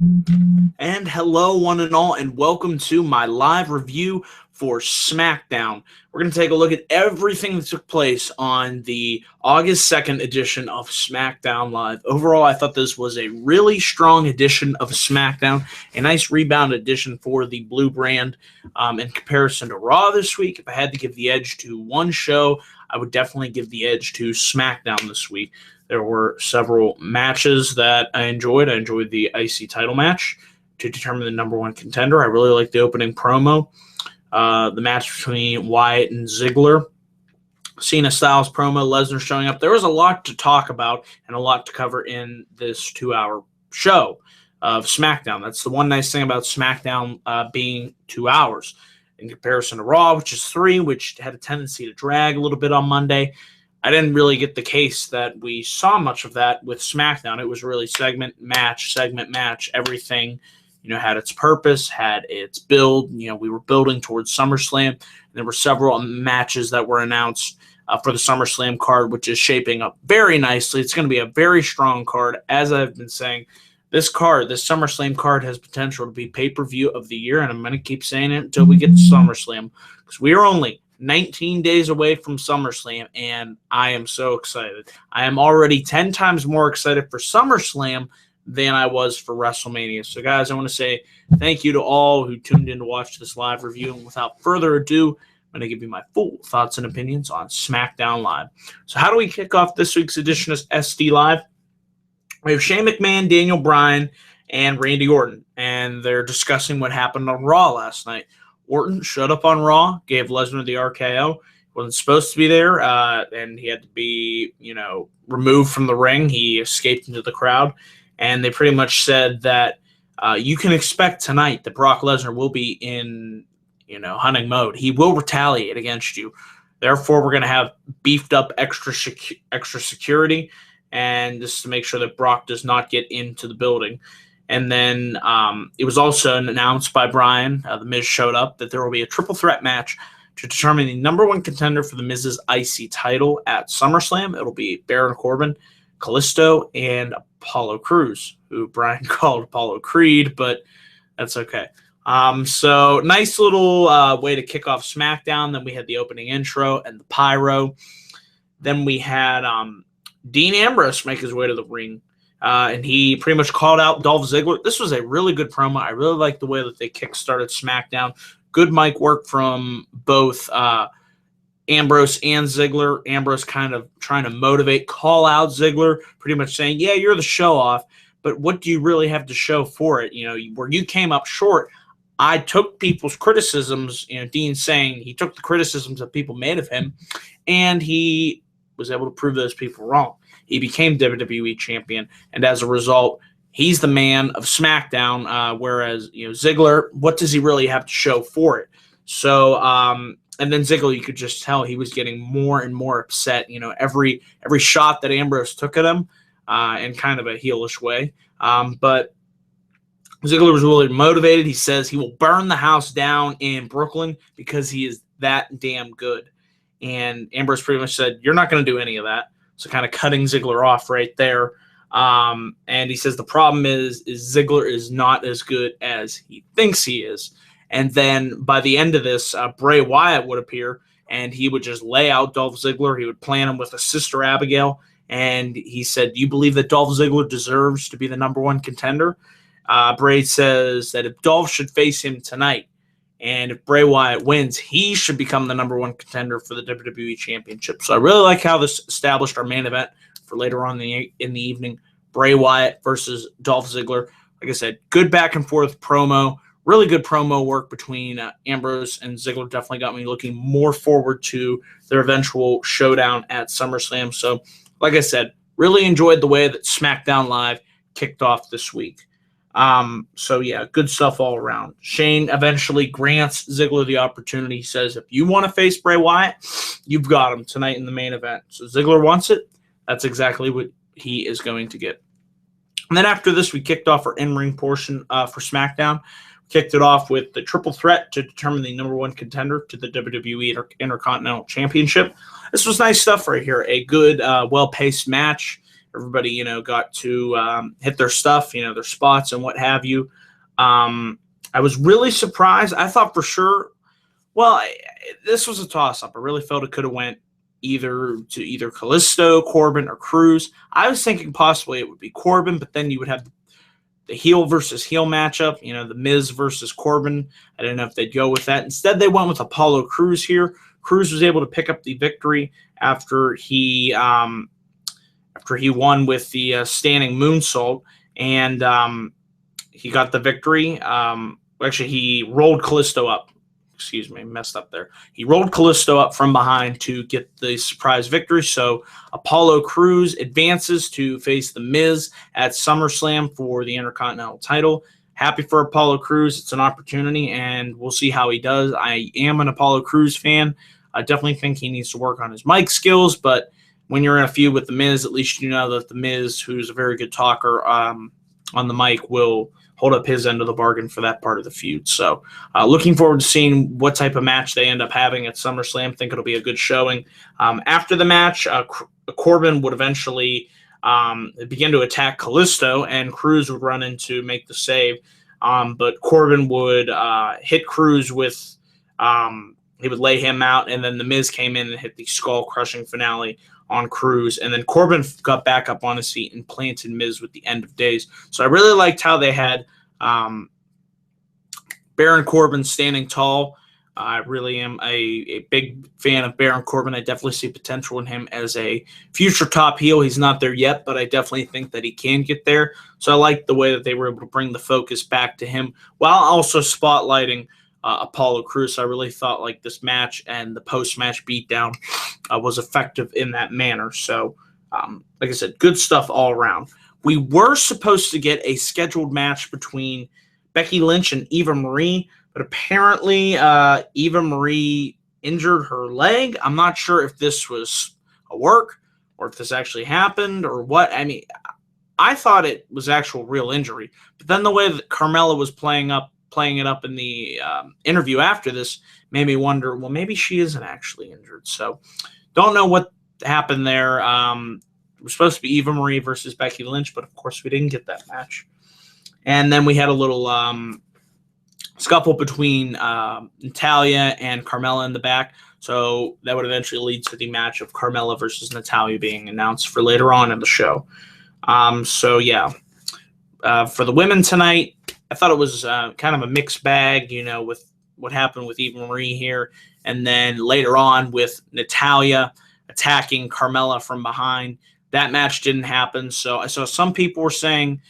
And hello, one and all, and welcome to my live review for SmackDown. We're going to take a look at everything that took place on the August 2nd edition of SmackDown Live. Overall, I thought this was a really strong edition of SmackDown, a nice rebound edition for the Blue brand in comparison to Raw this week. If I had to give the edge to one show, I would definitely give the edge to SmackDown this week. There were several matches that I enjoyed. I enjoyed the IC title match to determine the number one contender. I really liked the opening promo. The match between Wyatt and Ziggler. Cena Styles promo, Lesnar showing up. There was a lot to talk about and a lot to cover in this 2-hour show of SmackDown. That's the one nice thing about SmackDown being 2 hours in comparison to Raw, which is 3, which had a tendency to drag a little bit on Monday. I didn't really get the case that we saw much of that with SmackDown. It was really segment, match, everything, had its purpose, had its build. We were building towards SummerSlam, and there were several matches that were announced for the SummerSlam card, which is shaping up very nicely. It's going to be a very strong card. As I've been saying, this SummerSlam card has potential to be pay-per-view of the year, and I'm going to keep saying it until we get to SummerSlam, because we are only 19 days away from SummerSlam, and I am so excited. I am already 10 times more excited for SummerSlam than I was for WrestleMania. So, guys, I want to say thank you to all who tuned in to watch this live review. And without further ado, I'm going to give you my full thoughts and opinions on SmackDown Live. So how do we kick off this week's edition of SD Live? We have Shane McMahon, Daniel Bryan, and Randy Orton, and they're discussing what happened on Raw last night. Orton showed up on Raw, gave Lesnar the RKO. Wasn't supposed to be there, and he had to be, removed from the ring. He escaped into the crowd, and they pretty much said that you can expect tonight that Brock Lesnar will be in, hunting mode. He will retaliate against you. Therefore, we're going to have beefed up extra security, and this is to make sure that Brock does not get into the building. And then it was also announced by Bryan, The Miz showed up, that there will be a triple threat match to determine the number one contender for the Miz's IC title at SummerSlam. It'll be Baron Corbin, Kalisto, and Apollo Crews, who Bryan called Apollo Creed, but that's okay. So nice little way to kick off SmackDown. Then we had the opening intro and the pyro. Then we had Dean Ambrose make his way to the ring. And he pretty much called out Dolph Ziggler. This was a really good promo. I really like the way that they kickstarted SmackDown. Good mic work from both Ambrose and Ziggler. Ambrose kind of trying to motivate, call out Ziggler, pretty much saying, yeah, you're the show-off, but what do you really have to show for it? Where you came up short, I took people's criticisms, Dean saying he took the criticisms that people made of him, and he was able to prove those people wrong. He became WWE champion, and as a result, he's the man of SmackDown, whereas Ziggler, what does he really have to show for it? So, and then Ziggler, you could just tell he was getting more and more upset. Every shot that Ambrose took at him, in kind of a heelish way. But Ziggler was really motivated. He says he will burn the house down in Brooklyn because he is that damn good. And Ambrose pretty much said, you're not going to do any of that. So kind of cutting Ziggler off right there. And he says the problem is Ziggler is not as good as he thinks he is. And then by the end of this, Bray Wyatt would appear, and he would just lay out Dolph Ziggler. He would plan him with a sister Abigail. And he said, do you believe that Dolph Ziggler deserves to be the number one contender? Bray says that if Dolph should face him tonight, and if Bray Wyatt wins, he should become the number one contender for the WWE Championship. So I really like how this established our main event for later on in the evening. Bray Wyatt versus Dolph Ziggler. Like I said, good back and forth promo. Really good promo work between Ambrose and Ziggler. Definitely got me looking more forward to their eventual showdown at SummerSlam. So, like I said, really enjoyed the way that SmackDown Live kicked off this week. So yeah, good stuff all around. Shane eventually grants Ziggler the opportunity. He says, if you want to face Bray Wyatt, you've got him tonight in the main event. So Ziggler wants it. That's exactly what he is going to get. And then after this, we kicked off our in-ring portion for SmackDown. We kicked it off with the triple threat to determine the number one contender to the WWE Intercontinental Championship. This was nice stuff right here. A good, well-paced match. Everybody, got to hit their stuff, their spots and what have you. I was really surprised. I thought for sure, this was a toss-up. I really felt it could have went either Kalisto, Corbin, or Cruz. I was thinking possibly it would be Corbin, but then you would have the heel versus heel matchup, the Miz versus Corbin. I didn't know if they'd go with that. Instead, they went with Apollo Crews here. Cruz was able to pick up the victory after he won with the standing moonsault, and he got the victory. Actually, he rolled Kalisto up. Excuse me, messed up there. He rolled Kalisto up from behind to get the surprise victory. So Apollo Crews advances to face The Miz at SummerSlam for the Intercontinental title. Happy for Apollo Crews. It's an opportunity, and we'll see how he does. I am an Apollo Crews fan. I definitely think he needs to work on his mic skills, but when you're in a feud with The Miz, at least you know that The Miz, who's a very good talker on the mic, will hold up his end of the bargain for that part of the feud. So looking forward to seeing what type of match they end up having at SummerSlam. Think it'll be a good showing. After the match, Corbin would eventually begin to attack Kalisto, and Cruz would run in to make the save. But Corbin would hit Cruz with he would lay him out, and then The Miz came in and hit the skull-crushing finale on Cruz, and then Corbin got back up on his feet and planted Miz with the End of Days. So I really liked how they had Baron Corbin standing tall. I really am a big fan of Baron Corbin. I definitely see potential in him as a future top heel. He's not there yet, but I definitely think that he can get there. So I like the way that they were able to bring the focus back to him while also spotlighting Apollo Crews. I really thought like this match and the post-match beatdown was effective in that manner. So, like I said, good stuff all around. We were supposed to get a scheduled match between Becky Lynch and Eva Marie, but apparently Eva Marie injured her leg. I'm not sure if this was a work or if this actually happened or what. I mean, I thought it was actual real injury, but then the way that Carmella was playing it up in the interview after this made me wonder, well, maybe she isn't actually injured. So don't know what happened there. It was supposed to be Eva Marie versus Becky Lynch, but of course we didn't get that match. And then we had a little scuffle between Natalya and Carmella in the back. So that would eventually lead to the match of Carmella versus Natalya being announced for later on in the show. For the women tonight, I thought it was kind of a mixed bag, with what happened with Eva Marie here. And then later on with Natalya attacking Carmella from behind. That match didn't happen. So I saw some people were saying,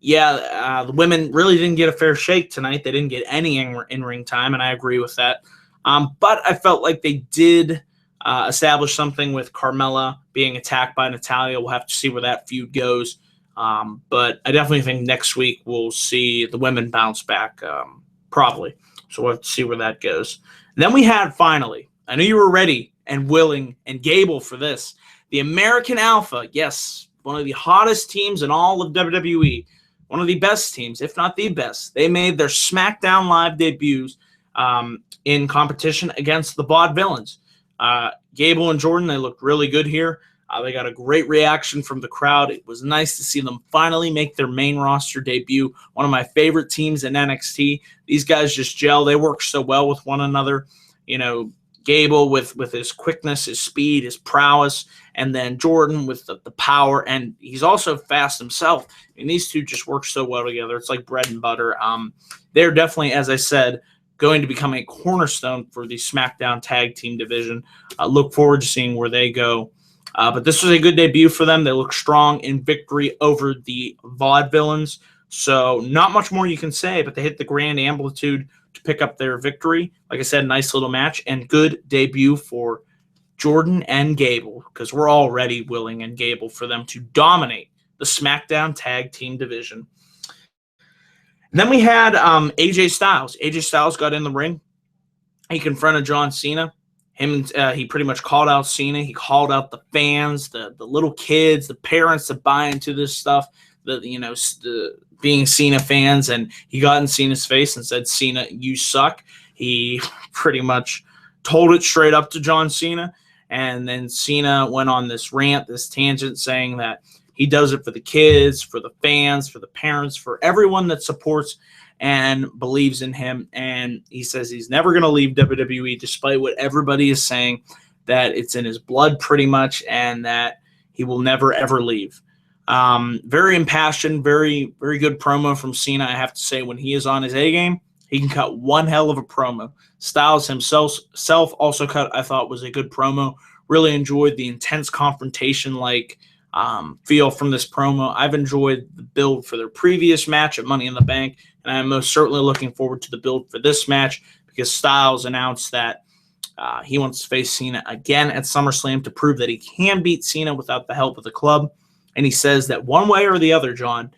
the women really didn't get a fair shake tonight. They didn't get any in-ring time, and I agree with that. But I felt like they did establish something with Carmella being attacked by Natalya. We'll have to see where that feud goes. But I definitely think next week we'll see the women bounce back, probably. So we'll have to see where that goes. And then we had, finally, I knew you were ready and willing and Gable for this, the American Alpha. Yes, one of the hottest teams in all of WWE. One of the best teams, if not the best. They made their SmackDown Live debuts in competition against the Vaudevillains. Gable and Jordan, they looked really good here. They got a great reaction from the crowd. It was nice to see them finally make their main roster debut. One of my favorite teams in NXT. These guys just gel. They work so well with one another. Gable with his quickness, his speed, his prowess, and then Jordan with the power, and he's also fast himself. And these two just work so well together. It's like bread and butter. They're definitely, as I said, going to become a cornerstone for the SmackDown Tag Team division. I look forward to seeing where they go. But this was a good debut for them. They look strong in victory over the Vaudevillains. So not much more you can say, but they hit the grand amplitude to pick up their victory. Like I said, nice little match and good debut for Jordan and Gable, because we're already willing and Gable for them to dominate the SmackDown Tag Team division. And then we had AJ Styles. AJ Styles got in the ring. He confronted John Cena. He pretty much called out Cena. He called out the fans, the little kids, the parents that buy into this stuff, the being Cena fans, and he got in Cena's face and said, "Cena, you suck." He pretty much told it straight up to John Cena, and then Cena went on this rant, this tangent, saying that He does it for the kids, for the fans, for the parents, for everyone that supports and believes in him. And he says he's never going to leave WWE, despite what everybody is saying, that it's in his blood pretty much, and that he will never, ever leave. Very impassioned, very, very good promo from Cena. I have to say, when he is on his A game, he can cut one hell of a promo. Styles himself also cut, I thought, was a good promo. Really enjoyed the intense confrontation-like feel from this promo. I've enjoyed the build for their previous match at Money in the Bank, and I'm most certainly looking forward to the build for this match, because Styles announced that he wants to face Cena again at SummerSlam to prove that he can beat Cena without the help of the club. And he says that one way or the other, John,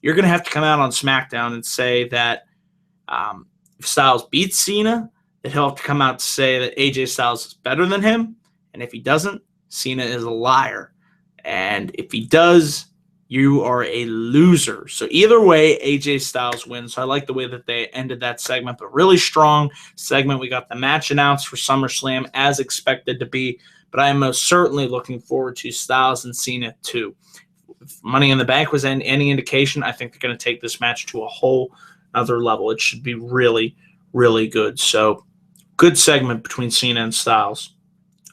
you're going to have to come out on SmackDown and say that if Styles beats Cena, that he'll have to come out to say that AJ Styles is better than him. And if he doesn't, Cena is a liar. And if he does, you are a loser. So either way, AJ Styles wins. So I like the way that they ended that segment, but really strong segment. We got the match announced for SummerSlam as expected to be, but I am most certainly looking forward to Styles and Cena too. If Money in the Bank was any indication, I think they're going to take this match to a whole other level. It should be really, really good. So good segment between Cena and Styles.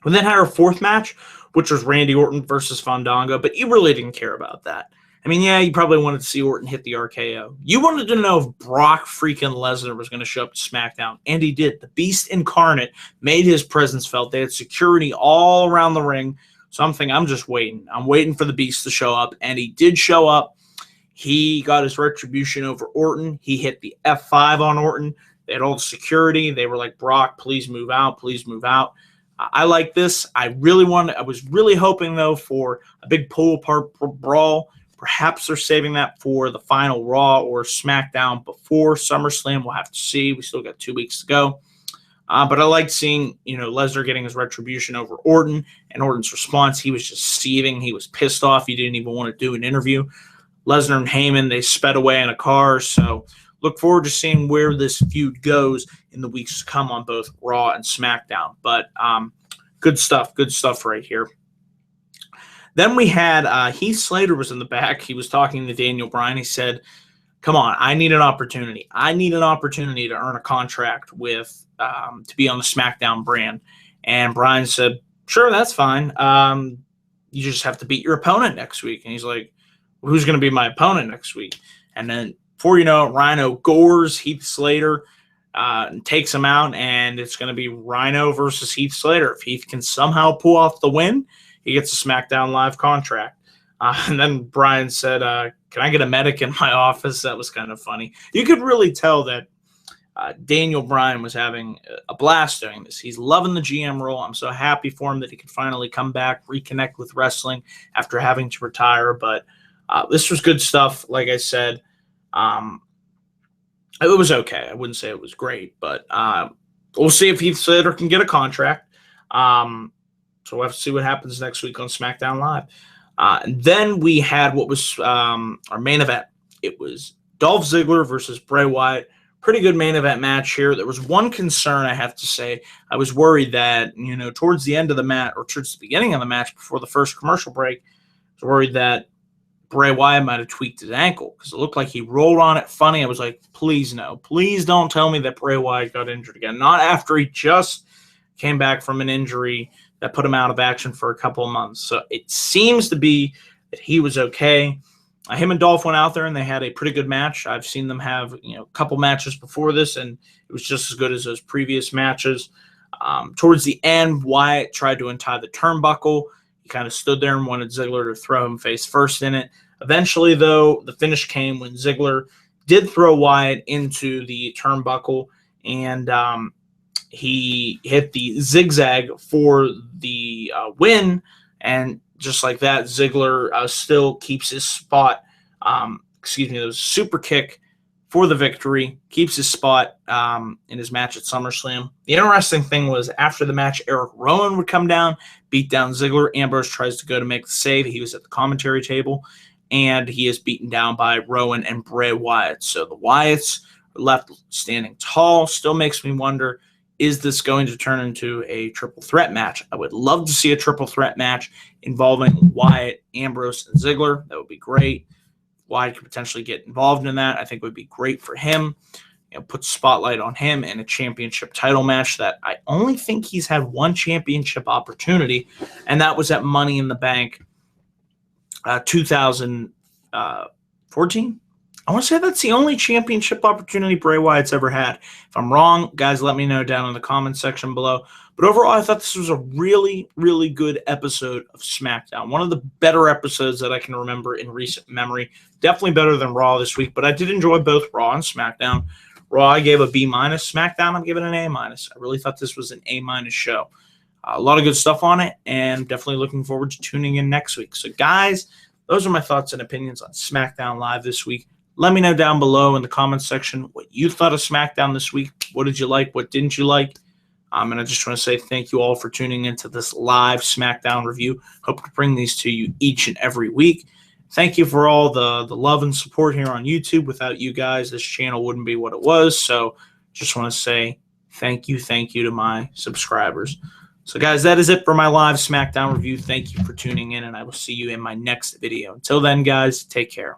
We then had our fourth match, which was Randy Orton versus Fandango, but you really didn't care about that. I mean, yeah, you probably wanted to see Orton hit the RKO. You wanted to know if Brock freaking Lesnar was going to show up to SmackDown, and he did. The Beast incarnate made his presence felt. They had security all around the ring. So I'm just waiting. I'm waiting for the Beast to show up, and he did show up. He got his retribution over Orton. He hit the F5 on Orton. They had all the security. They were like, Brock, please move out. Please move out. I like this. I was really hoping, though, for a big pull apart brawl. Perhaps they're saving that for the final Raw or SmackDown before SummerSlam. We'll have to see. We still got 2 weeks to go. But I liked seeing, Lesnar getting his retribution over Orton, and Orton's response. He was just seething. He was pissed off. He didn't even want to do an interview. Lesnar and Heyman, they sped away in a car. So look forward to seeing where this feud goes in the weeks to come on both Raw and SmackDown. But good stuff right here. Then we had Heath Slater was in the back. He was talking to Daniel Bryan. He said, come on, I need an opportunity. I need an opportunity to earn a contract with to be on the SmackDown brand. And Bryan said, sure, that's fine. You just have to beat your opponent next week. And he's like, who's going to be my opponent next week? And then before you know it, Rhino gores Heath Slater and takes him out, and it's going to be Rhino versus Heath Slater. If Heath can somehow pull off the win, he gets a SmackDown Live contract. And then Bryan said, can I get a medic in my office? That was kind of funny. You could really tell that Daniel Bryan was having a blast doing this. He's loving the GM role. I'm so happy for him that he could finally come back, reconnect with wrestling after having to retire. But this was good stuff. Like I said, it was okay. I wouldn't say it was great, but we'll see if Heath Slater can get a contract. So we'll have to see what happens next week on SmackDown Live. And then we had what was our main event. It was Dolph Ziggler versus Bray Wyatt. Pretty good main event match here. There was one concern, I have to say. I was worried that, towards the end of the match, or towards the beginning of the match before the first commercial break, I was worried that Bray Wyatt might have tweaked his ankle because it looked like he rolled on it funny. I was like, please no. Please don't tell me that Bray Wyatt got injured again. Not after he just came back from an injury that put him out of action for a couple of months. So it seems to be that he was okay. Him and Dolph went out there, and they had a pretty good match. I've seen them have a couple matches before this, and it was just as good as those previous matches. Towards the end, Wyatt tried to untie the turnbuckle. He kind of stood there and wanted Ziggler to throw him face first in it. Eventually, though, the finish came when Ziggler did throw Wyatt into the turnbuckle, and he hit the zigzag for the win, and just like that, Ziggler still keeps his spot. There was a super kick for the victory, keeps his spot in his match at SummerSlam. The interesting thing was after the match, Eric Rowan would come down, beat down Ziggler. Ambrose tries to go to make the save. He was at the commentary table, and he is beaten down by Rowan and Bray Wyatt. So the Wyatts are left standing tall. Still makes me wonder, is this going to turn into a triple threat match? I would love to see a triple threat match involving Wyatt, Ambrose, and Ziggler. That would be great. Wyatt could potentially get involved in that. I think it would be great for him. Put spotlight on him in a championship title match that I only think he's had one championship opportunity, and that was at Money in the Bank 2014. I want to say that's the only championship opportunity Bray Wyatt's ever had. If I'm wrong, guys, let me know down in the comment section below. But overall, I thought this was a really, really good episode of SmackDown. One of the better episodes that I can remember in recent memory. Definitely better than Raw this week, but I did enjoy both Raw and SmackDown. Raw, I gave a B-. SmackDown, I'm giving an A-. I really thought this was an A- show. A lot of good stuff on it, and definitely looking forward to tuning in next week. So, guys, those are my thoughts and opinions on SmackDown Live this week. Let me know down below in the comments section what you thought of SmackDown this week. What did you like? What didn't you like? And I just want to say thank you all for tuning into this live SmackDown review. Hope to bring these to you each and every week. Thank you for all the love and support here on YouTube. Without you guys, this channel wouldn't be what it was. So just want to say thank you to my subscribers. So, guys, that is it for my live SmackDown review. Thank you for tuning in, and I will see you in my next video. Until then, guys, take care.